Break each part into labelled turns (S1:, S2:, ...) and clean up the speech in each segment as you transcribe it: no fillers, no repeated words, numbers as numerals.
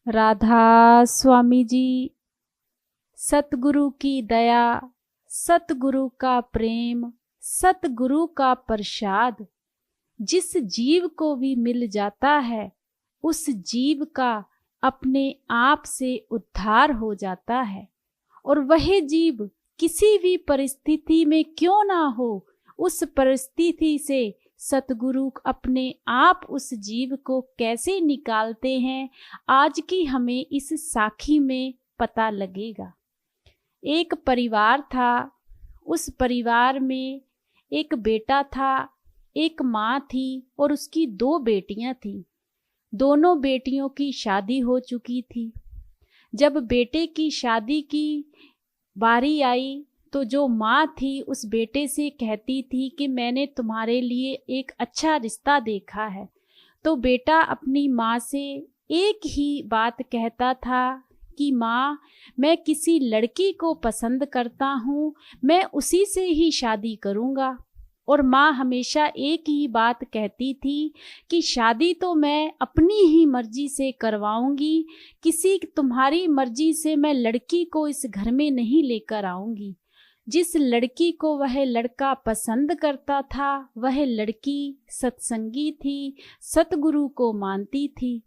S1: राधा स्वामी जी। सतगुरु की दया, सतगुरु का प्रेम, सतगुरु का प्रसाद जिस जीव को भी मिल जाता है, उस जीव का अपने आप से उद्धार हो जाता है। और वह जीव किसी भी परिस्थिति में क्यों ना हो, उस परिस्थिति से सतगुरु अपने आप उस जीव को कैसे निकालते हैं, आज की हमें इस साखी में पता लगेगा। एक परिवार था, उस परिवार में एक बेटा था, एक माँ थी और उसकी 2 बेटियां थीं। दोनों बेटियों की शादी हो चुकी थी। जब बेटे की शादी की बारी आई तो जो माँ थी उस बेटे से कहती थी कि मैंने तुम्हारे लिए एक अच्छा रिश्ता देखा है। तो बेटा अपनी माँ से एक ही बात कहता था कि माँ, मैं किसी लड़की को पसंद करता हूँ, मैं उसी से ही शादी करूँगा। और माँ हमेशा एक ही बात कहती थी कि शादी तो मैं अपनी ही मर्जी से करवाऊंगी, किसी तुम्हारी मर्जी से मैं लड़की को इस घर में नहीं लेकर आऊंगी। जिस लड़की को वह लड़का पसंद करता था, वह लड़की सत्संगी थी, सतगुरु को मानती थी।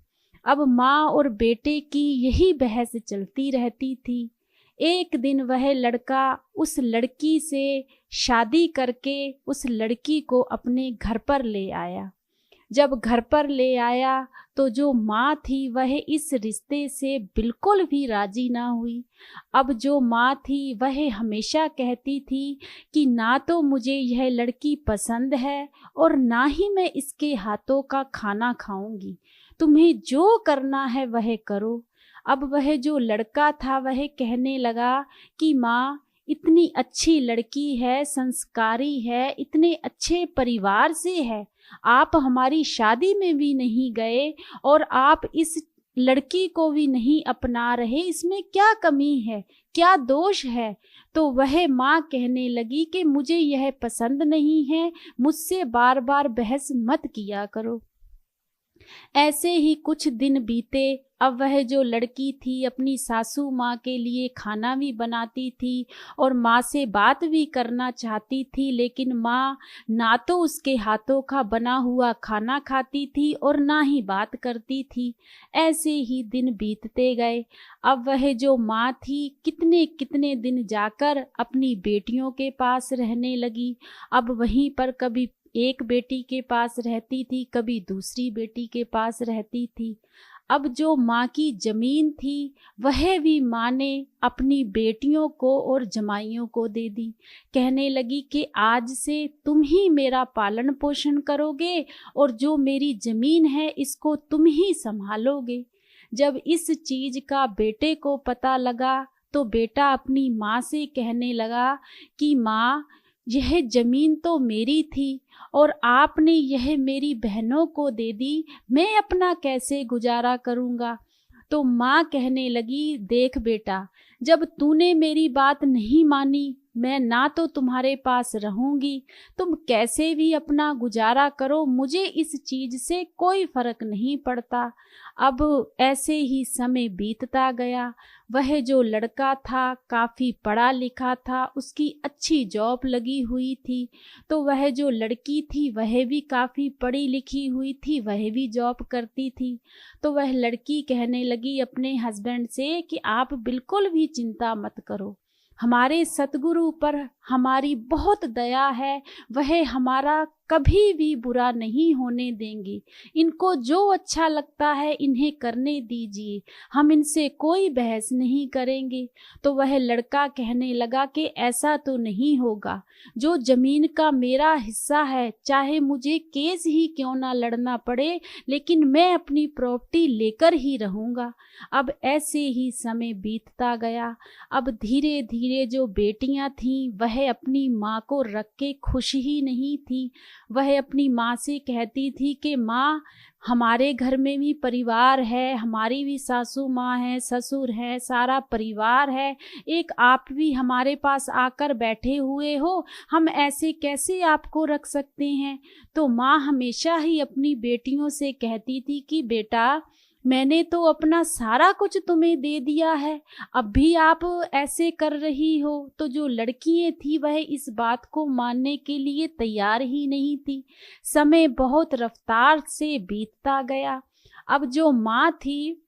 S1: अब माँ और बेटे की यही बहस चलती रहती थी। एक दिन वह लड़का उस लड़की से शादी करके उस लड़की को अपने घर पर ले आया। जब घर पर ले आया तो जो माँ थी वह इस रिश्ते से बिल्कुल भी राजी ना हुई। अब जो माँ थी वह हमेशा कहती थी कि ना तो मुझे यह लड़की पसंद है और ना ही मैं इसके हाथों का खाना खाऊंगी, तुम्हें जो करना है वह करो। अब वह जो लड़का था वह कहने लगा कि माँ, इतनी अच्छी लड़की है, संस्कारी है, इतने अच्छे परिवार से है, आप हमारी शादी में भी नहीं गए और आप इस लड़की को भी नहीं अपना रहे, इसमें क्या कमी है, क्या दोष है। तो वह माँ कहने लगी कि मुझे यह पसंद नहीं है, मुझसे बार बार बहस मत किया करो। ऐसे ही कुछ दिन बीते। अब वह जो लड़की थी अपनी सासू माँ के लिए खाना भी बनाती थी और माँ से बात भी करना चाहती थी, लेकिन माँ ना तो उसके हाथों का बना हुआ खाना खाती थी और ना ही बात करती थी। ऐसे ही दिन बीतते गए। अब वह जो माँ थी कितने कितने दिन जाकर अपनी बेटियों के पास रहने लगी। अब वहीं पर कभी एक बेटी के पास रहती थी, कभी दूसरी बेटी के पास रहती थी। अब जो माँ की जमीन थी वह भी माँ ने अपनी बेटियों को और जमाइयों को दे दी। कहने लगी कि आज से तुम ही मेरा पालन पोषण करोगे और जो मेरी जमीन है इसको तुम ही संभालोगे। जब इस चीज का बेटे को पता लगा तो बेटा अपनी माँ से कहने लगा कि माँ, यह जमीन तो मेरी थी और आपने यह मेरी बहनों को दे दी, मैं अपना कैसे गुजारा करूँगा। तो माँ कहने लगी, देख बेटा, जब तूने मेरी बात नहीं मानी, मैं ना तो तुम्हारे पास रहूंगी, तुम कैसे भी अपना गुजारा करो, मुझे इस चीज से कोई फर्क नहीं पड़ता। अब ऐसे ही समय बीतता गया। वह जो लड़का था काफ़ी पढ़ा लिखा था, उसकी अच्छी जॉब लगी हुई थी। तो वह जो लड़की थी वह भी काफ़ी पढ़ी लिखी हुई थी, वह भी जॉब करती थी। तो वह लड़की कहने लगी अपने हस्बैंड से कि आप बिल्कुल भी चिंता मत करो, हमारे सतगुरु पर हमारी बहुत दया है, वह हमारा कभी भी बुरा नहीं होने देंगे, इनको जो अच्छा लगता है इन्हें करने दीजिए, हम इनसे कोई बहस नहीं करेंगे। तो वह लड़का कहने लगा कि ऐसा तो नहीं होगा, जो जमीन का मेरा हिस्सा है, चाहे मुझे केस ही क्यों ना लड़ना पड़े, लेकिन मैं अपनी प्रॉपर्टी लेकर ही रहूँगा। अब ऐसे ही समय बीतता गया। अब धीरे धीरे जो बेटियां थीं वह अपनी माँ को रख के खुश ही नहीं थी। वह अपनी माँ से कहती थी कि माँ, हमारे घर में भी परिवार है, हमारी भी सासू माँ है, ससुर है, सारा परिवार है, एक आप भी हमारे पास आकर बैठे हुए हो, हम ऐसे कैसे आपको रख सकते हैं। तो माँ हमेशा ही अपनी बेटियों से कहती थी कि बेटा, मैंने तो अपना सारा कुछ तुम्हें दे दिया है, अब भी आप ऐसे कर रही हो। तो जो लड़कियां थी वह इस बात को मानने के लिए तैयार ही नहीं थी। समय बहुत रफ्तार से बीतता गया। अब जो माँ थी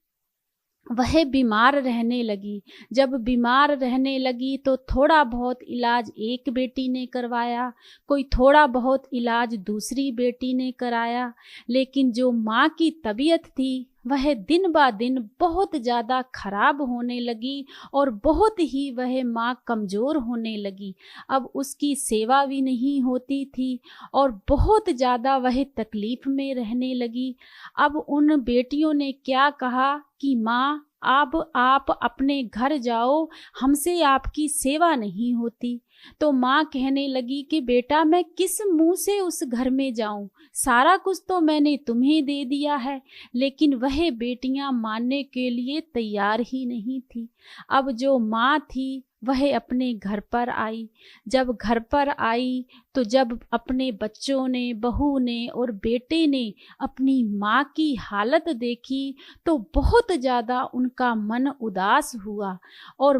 S1: वह बीमार रहने लगी। जब बीमार रहने लगी तो थोड़ा बहुत इलाज एक बेटी ने करवाया, कोई थोड़ा बहुत इलाज दूसरी बेटी ने कराया, लेकिन जो माँ की तबीयत थी वह दिन ब दिन बहुत ज़्यादा खराब होने लगी और बहुत ही वह माँ कमज़ोर होने लगी। अब उसकी सेवा भी नहीं होती थी और बहुत ज़्यादा वह तकलीफ़ में रहने लगी। अब उन बेटियों ने क्या कहा कि माँ, अब आप अपने घर जाओ, हमसे आपकी सेवा नहीं होती। तो माँ कहने लगी कि बेटा, मैं किस मुंह से उस घर में जाऊं, सारा कुछ तो मैंने तुम्हें दे दिया है। लेकिन वह बेटियां मानने के लिए तैयार ही नहीं थी। अब जो माँ थी वह अपने घर पर आई। जब घर पर आई तो जब अपने बच्चों ने, बहू ने और बेटे ने अपनी माँ की हालत देखी तो बहुत ज़्यादा उनका मन उदास हुआ। और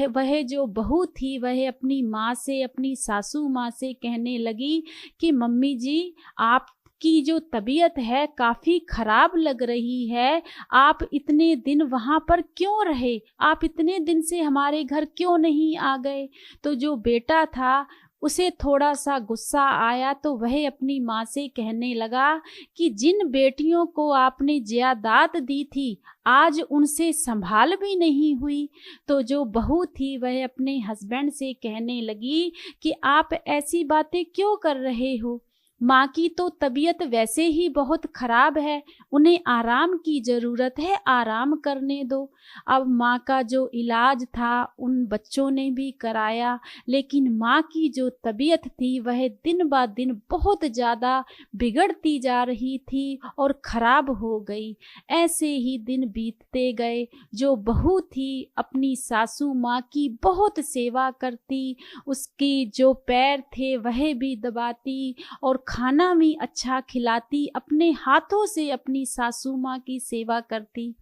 S1: वह जो बहू थी वह अपनी माँ से, अपनी सासू माँ से कहने लगी कि मम्मी जी, आप की जो तबीयत है काफ़ी खराब लग रही है, आप इतने दिन वहाँ पर क्यों रहे, आप इतने दिन से हमारे घर क्यों नहीं आ गए। तो जो बेटा था उसे थोड़ा सा गुस्सा आया तो वह अपनी माँ से कहने लगा कि जिन बेटियों को आपने जायदाद दी थी आज उनसे संभाल भी नहीं हुई। तो जो बहू थी वह अपने हस्बैंड से कहने लगी कि आप ऐसी बातें क्यों कर रहे हो, माँ की तो तबीयत वैसे ही बहुत खराब है, उन्हें आराम की ज़रूरत है, आराम करने दो। अब माँ का जो इलाज था उन बच्चों ने भी कराया, लेकिन माँ की जो तबीयत थी वह दिन ब दिन बहुत ज़्यादा बिगड़ती जा रही थी और ख़राब हो गई। ऐसे ही दिन बीतते गए। जो बहू थी अपनी सासू माँ की बहुत सेवा करती, उसकी जो पैर थे वह भी दबाती और खाना भी अच्छा खिलाती, अपने हाथों से अपनी सासू माँ की सेवा करती।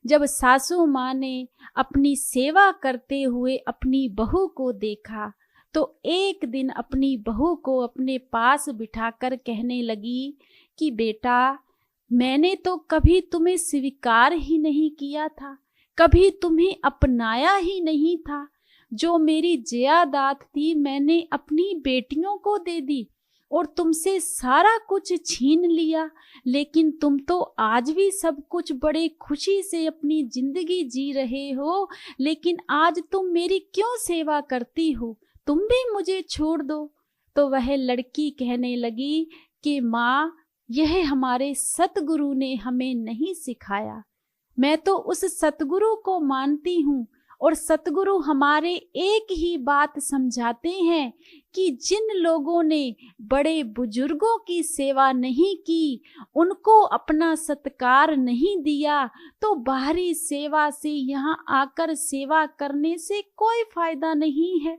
S1: जब सासू माँ ने अपनी सेवा करते हुए अपनी बहू को देखा तो एक दिन अपनी बहू को अपने पास बिठाकर कहने लगी कि बेटा, मैंने तो कभी तुम्हें स्वीकार ही नहीं किया था, कभी तुम्हें अपनाया ही नहीं था। जो मेरी जायदाद थी मैंने अपनी बेटियों को दे दी और तुमसे सारा कुछ छीन लिया, लेकिन तुम तो आज भी सब कुछ बड़े खुशी से अपनी जिंदगी जी रहे हो। लेकिन आज तुम मेरी क्यों सेवा करती हो, तुम भी मुझे छोड़ दो। तो वह लड़की कहने लगी कि माँ, यह हमारे सतगुरु ने हमें नहीं सिखाया। मैं तो उस सतगुरु को मानती हूँ और सतगुरु हमारे एक ही बात समझाते हैं कि जिन लोगों ने बड़े बुजुर्गों की सेवा नहीं की, उनको अपना सत्कार नहीं दिया, तो बाहरी सेवा से यहाँ आकर सेवा करने से कोई फायदा नहीं है।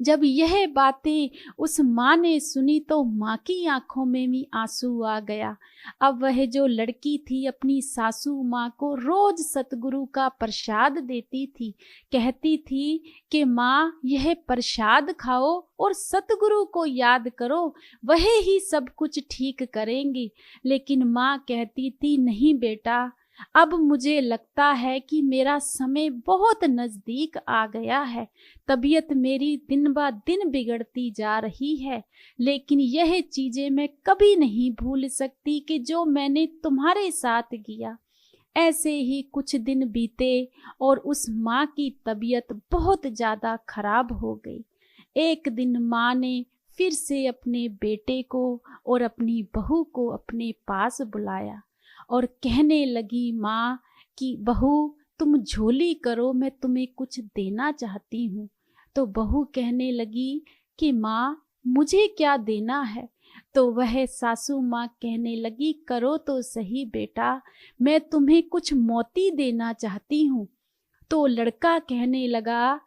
S1: जब यह बातें उस माँ ने सुनी तो माँ की आंखों में भी आंसू आ गया। अब वह जो लड़की थी अपनी सासू माँ को रोज सतगुरु का प्रसाद देती थी, कहती थी कि माँ, यह प्रसाद खाओ और सतगुरु को याद करो, वह ही सब कुछ ठीक करेंगे। लेकिन माँ कहती थी, नहीं बेटा, अब मुझे लगता है कि मेरा समय बहुत नज़दीक आ गया है, तबीयत मेरी दिन ब दिन बिगड़ती जा रही है, लेकिन यह चीज़ें मैं कभी नहीं भूल सकती कि जो मैंने तुम्हारे साथ किया। ऐसे ही कुछ दिन बीते और उस माँ की तबीयत बहुत ज़्यादा खराब हो गई। एक दिन माँ ने फिर से अपने बेटे को और अपनी बहू को अपने पास बुलाया और कहने लगी माँ कि बहू, तुम झोली करो, मैं तुम्हें कुछ देना चाहती हूँ। तो बहू कहने लगी कि माँ, मुझे क्या देना है। तो वह सासू माँ कहने लगी, करो तो सही बेटा, मैं तुम्हें कुछ मोती देना चाहती हूँ। तो लड़का कहने लगा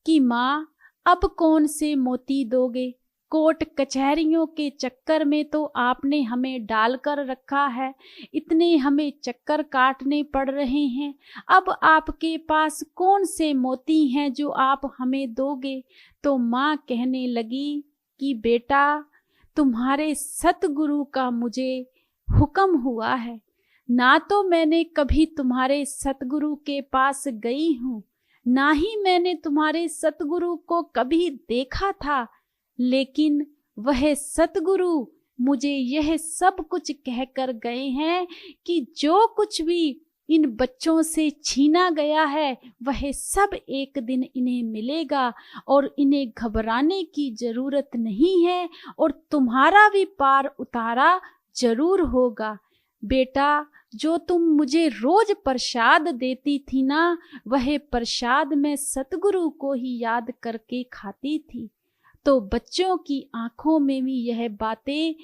S1: कि माँ, अब कौन से मोती दोगे, कोर्ट कचहरियों के चक्कर में तो आपने हमें डालकर रखा है, इतने हमें चक्कर काटने पड़ रहे हैं। अब आपके पास कौन से मोती हैं जो आप हमें दोगे? तो माँ कहने लगी कि बेटा, तुम्हारे सतगुरु का मुझे हुक्म हुआ है। ना तो मैंने कभी तुम्हारे सतगुरु के पास गई हूँ, ना ही मैंने तुम्हारे सतगुरु को कभी देखा था, लेकिन वह सतगुरु मुझे यह सब कुछ कहकर गए हैं कि जो कुछ भी इन बच्चों से छीना गया है वह सब एक दिन इन्हें मिलेगा और इन्हें घबराने की जरूरत नहीं है और तुम्हारा भी पार उतारा जरूर होगा। बेटा, जो तुम मुझे रोज प्रसाद देती थी ना, वह प्रसाद मैं सतगुरु को ही याद करके खाती थी। तो बच्चों की आंखों में भी यह बातें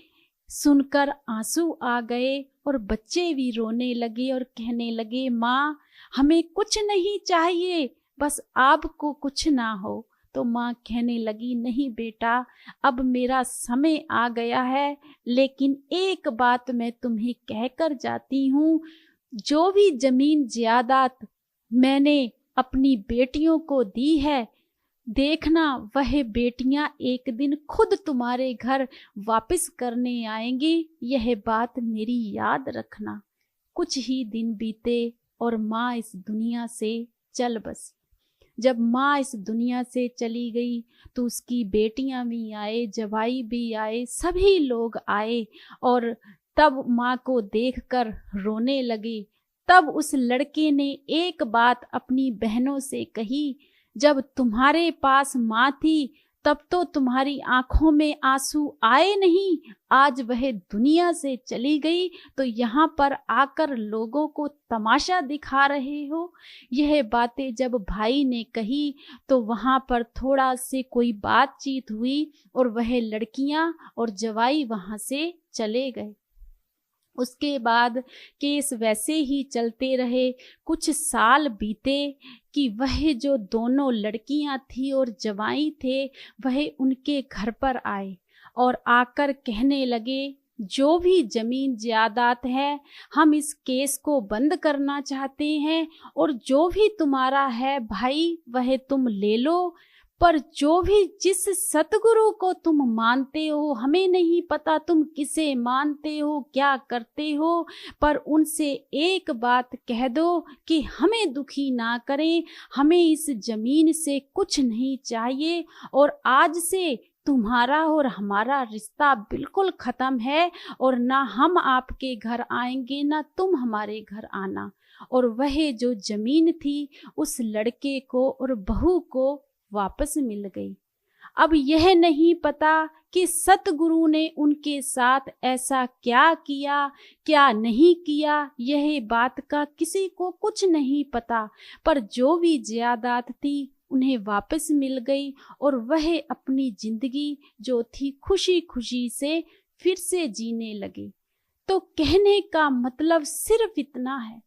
S1: सुनकर आंसू आ गए और बच्चे भी रोने लगे और कहने लगे, माँ, हमें कुछ नहीं चाहिए, बस आपको कुछ ना हो। तो माँ कहने लगी, नहीं बेटा, अब मेरा समय आ गया है, लेकिन एक बात मैं तुम्हें कहकर जाती हूँ, जो भी जमीन जायदाद मैंने अपनी बेटियों को दी है, देखना वह बेटियां एक दिन खुद तुम्हारे घर वापस करने आएंगी, यह बात मेरी याद रखना। कुछ ही दिन बीते और माँ इस दुनिया से चल बसी। जब माँ इस दुनिया से चली गई तो उसकी बेटियां भी आए, जवाई भी आए, सभी लोग आए और तब माँ को देखकर रोने लगे। तब उस लड़के ने एक बात अपनी बहनों से कही, जब तुम्हारे पास माँ थी तब तो तुम्हारी आंखों में आंसू आए नहीं, आज वह दुनिया से चली गई तो यहाँ पर आकर लोगों को तमाशा दिखा रहे हो। यह बातें जब भाई ने कही तो वहाँ पर थोड़ा से कोई बातचीत हुई और वह लड़कियां और जवाई वहाँ से चले गए। उसके बाद केस वैसे ही चलते रहे। कुछ साल बीते कि वह जो दोनों लड़कियां थी और जवाई थे वह उनके घर पर आए और आकर कहने लगे, जो भी जमीन जायदाद है हम इस केस को बंद करना चाहते हैं और जो भी तुम्हारा है भाई वह तुम ले लो, पर जो भी जिस सतगुरु को तुम मानते हो, हमें नहीं पता तुम किसे मानते हो, क्या करते हो, पर उनसे एक बात कह दो कि हमें दुखी ना करें, हमें इस जमीन से कुछ नहीं चाहिए और आज से तुम्हारा और हमारा रिश्ता बिल्कुल खत्म है और ना हम आपके घर आएंगे ना तुम हमारे घर आना। और वह जो जमीन थी उस लड़के को और बहू को वापस मिल गई। अब यह नहीं पता कि सतगुरु ने उनके साथ ऐसा क्या किया, क्या नहीं किया, यह बात का किसी को कुछ नहीं पता, पर जो भी जायदाद थी उन्हें वापस मिल गई और वह अपनी जिंदगी जो थी खुशी खुशी से फिर से जीने लगे। तो कहने का मतलब सिर्फ इतना है,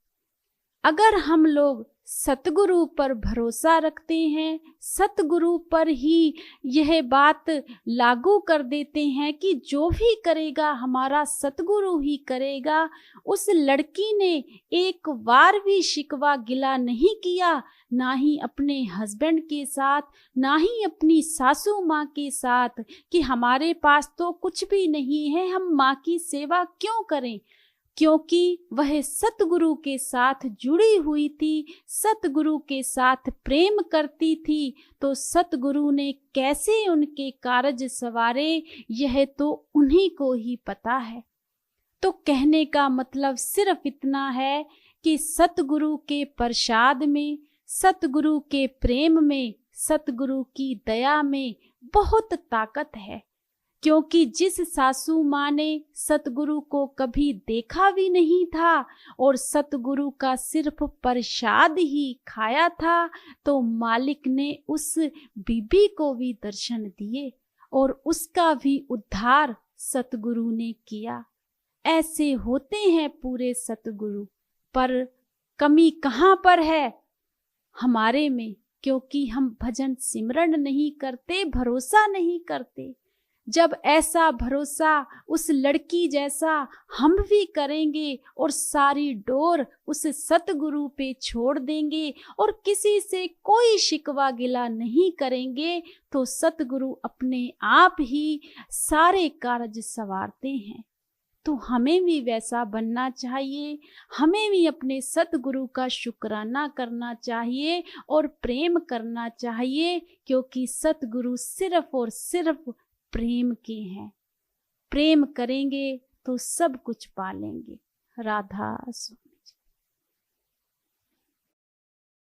S1: अगर हम लोग सतगुरु पर भरोसा रखते हैं, सतगुरु पर ही यह बात लागू कर देते हैं कि जो भी करेगा हमारा सतगुरु ही करेगा। उस लड़की ने एक बार भी शिकवा गिला नहीं किया, ना ही अपने हस्बैंड के साथ, ना ही अपनी सासू माँ के साथ कि हमारे पास तो कुछ भी नहीं है, हम माँ की सेवा क्यों करें, क्योंकि वह सतगुरु के साथ जुड़ी हुई थी, सतगुरु के साथ प्रेम करती थी। तो सतगुरु ने कैसे उनके कारज सवारे यह तो उन्हीं को ही पता है। तो कहने का मतलब सिर्फ इतना है कि सतगुरु के प्रसाद में, सतगुरु के प्रेम में, सतगुरु की दया में बहुत ताकत है। क्योंकि जिस सासू माँ ने सतगुरु को कभी देखा भी नहीं था और सतगुरु का सिर्फ प्रसाद ही खाया था, तो मालिक ने उस बीबी को भी दर्शन दिए और उसका भी उद्धार सतगुरु ने किया। ऐसे होते हैं पूरे सतगुरु, पर कमी कहाँ पर है? हमारे में, क्योंकि हम भजन सिमरन नहीं करते, भरोसा नहीं करते। जब ऐसा भरोसा उस लड़की जैसा हम भी करेंगे और सारी डोर उस सतगुरु पे छोड़ देंगे और किसी से कोई शिकवा गिला नहीं करेंगे, तो सतगुरु अपने आप ही सारे कार्य संवारते हैं। तो हमें भी वैसा बनना चाहिए, हमें भी अपने सतगुरु का शुक्राना करना चाहिए और प्रेम करना चाहिए, क्योंकि सतगुरु सिर्फ और सिर्फ प्रेम के हैं। प्रेम करेंगे तो सब कुछ पालेंगे। राधा।